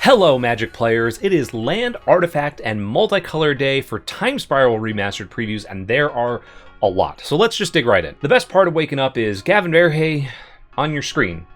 Hello Magic players, it is Land, Artifact, and Multicolored Day for Time Spiral Remastered previews, and there are a lot. So let's just dig right in. The best part of waking up is Gavin Verhey on your screen.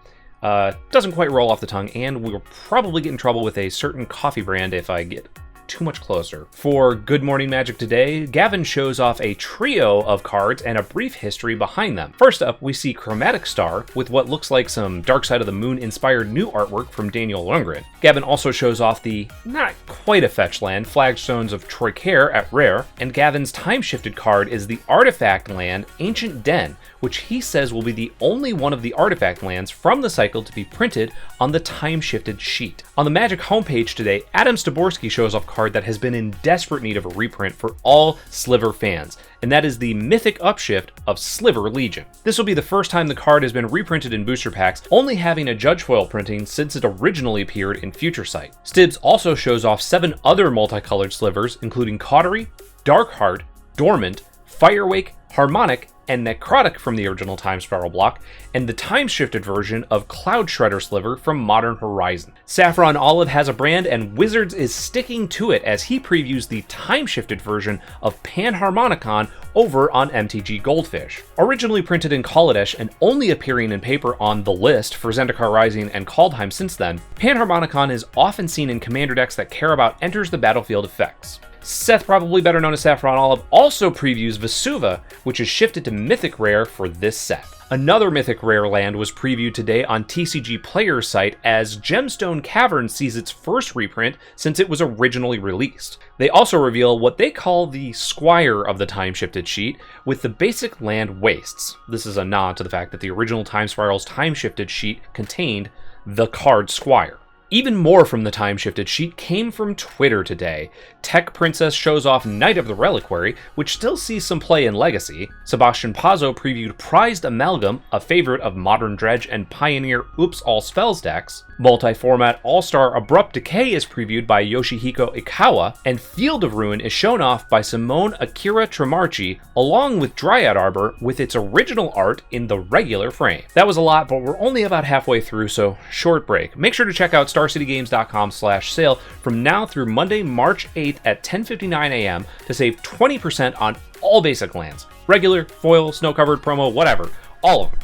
Doesn't quite roll off the tongue, and we'll probably get in trouble with a certain coffee brand if I get too much closer. For Good Morning Magic today, Gavin shows off a trio of cards and a brief history behind them. First up, we see Chromatic Star with what looks like some Dark Side of the Moon inspired new artwork from Daniel Lundgren. Gavin also shows off the not quite a fetch land, Flagstones of Troycaire at rare, and Gavin's time-shifted card is the artifact land Ancient Den, which he says will be the only one of the artifact lands from the cycle to be printed on the time-shifted sheet. On the Magic homepage today, Adam Staborski shows off a card that has been in desperate need of a reprint for all Sliver fans, and that is the Mythic Upshift of Sliver Legion. This will be the first time the card has been reprinted in booster packs, only having a Judge Foil printing since it originally appeared in Future Sight. Stibbs also shows off 7 other multicolored Slivers, including Cautery, Darkheart, Dormant, Firewake, Harmonic, and Necrotic from the original Time Spiral block, and the time-shifted version of Cloud Shredder Sliver from Modern Horizon. Saffron Olive has a brand, and Wizards is sticking to it as he previews the time-shifted version of Panharmonicon over on MTG Goldfish. Originally printed in Kaladesh and only appearing in paper on The List for Zendikar Rising and Kaldheim since then, Panharmonicon is often seen in commander decks that care about enters the battlefield effects. Seth, probably better known as Saffron Olive, also previews Vesuva, which is shifted to Mythic Rare for this set. Another Mythic Rare land was previewed today on TCG Player's site as Gemstone Cavern sees its first reprint since it was originally released. They also reveal what they call the Squire of the time-shifted sheet, with the basic land Wastes. This is a nod to the fact that the original Time Spiral's time-shifted sheet contained the card Squire. Even more from the time-shifted sheet came from Twitter today. Tech Princess shows off Knight of the Reliquary, which still sees some play in Legacy. Sebastian Pazzo previewed Prized Amalgam, a favorite of Modern Dredge and Pioneer Oops All Spells decks. Multi-format All-Star Abrupt Decay is previewed by Yoshihiko Ikawa, and Field of Ruin is shown off by Simone Akira Tremarchi, along with Dryad Arbor with its original art in the regular frame. That was a lot, but we're only about halfway through, so short break. Make sure to check out StarCityGames.com/sale from now through Monday, March 8th at 10:59 a.m. to save 20% on all basic lands. Regular, foil, snow-covered, promo, whatever. All of them.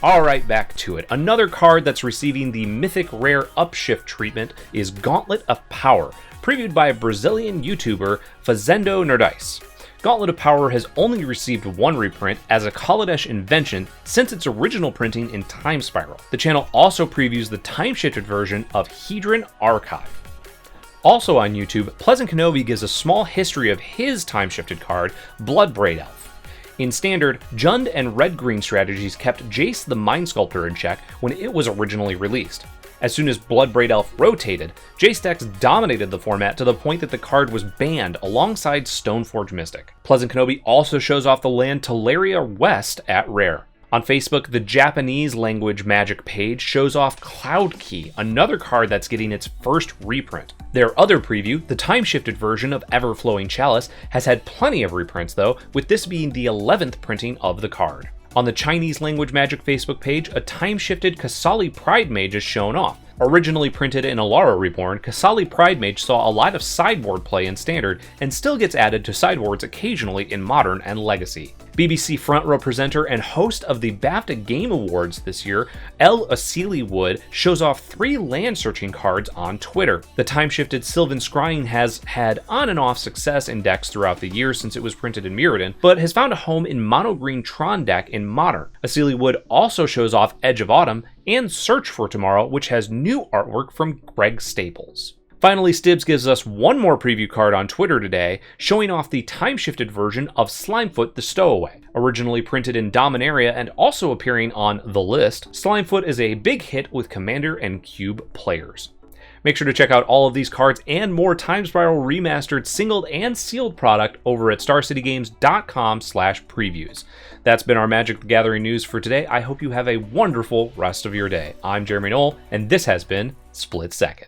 Alright, back to it. Another card that's receiving the Mythic Rare Upshift treatment is Gauntlet of Power, previewed by Brazilian YouTuber Fazendo Nerdice. Gauntlet of Power has only received one reprint as a Kaladesh invention since its original printing in Time Spiral. The channel also previews the time-shifted version of Hedron Archive. Also on YouTube, Pleasant Kenobi gives a small history of his time-shifted card, Bloodbraid Elf. In Standard, Jund and Red-Green strategies kept Jace the Mind Sculptor in check when it was originally released. As soon as Bloodbraid Elf rotated, Jace decks dominated the format to the point that the card was banned alongside Stoneforge Mystic. Pleasant Kenobi also shows off the land Teleria West at rare. On Facebook, the Japanese language Magic page shows off Cloud Key, another card that's getting its first reprint. Their other preview, the time-shifted version of Everflowing Chalice, has had plenty of reprints though, with this being the 11th printing of the card. On the Chinese language Magic Facebook page, a time-shifted Kasali Pride Mage is shown off. Originally printed in Alara Reborn, Kasali Pride Mage saw a lot of sideboard play in Standard and still gets added to sideboards occasionally in Modern and Legacy. BBC front row presenter and host of the BAFTA Game Awards this year, El Asili Wood, shows off 3 land searching cards on Twitter. The time-shifted Sylvan Scrying has had on and off success in decks throughout the year since it was printed in Mirrodin, but has found a home in mono-green Tron deck in Modern. Asili Wood also shows off Edge of Autumn and Search for Tomorrow, which has new artwork from Greg Staples. Finally, Stibbs gives us one more preview card on Twitter today, showing off the time-shifted version of Slimefoot the Stowaway. Originally printed in Dominaria and also appearing on The List, Slimefoot is a big hit with Commander and Cube players. Make sure to check out all of these cards and more Time Spiral Remastered singled and sealed product over at StarCityGames.com/previews. That's been our Magic the Gathering news for today. I hope you have a wonderful rest of your day. I'm Jeremy Knoll, and this has been Split Second.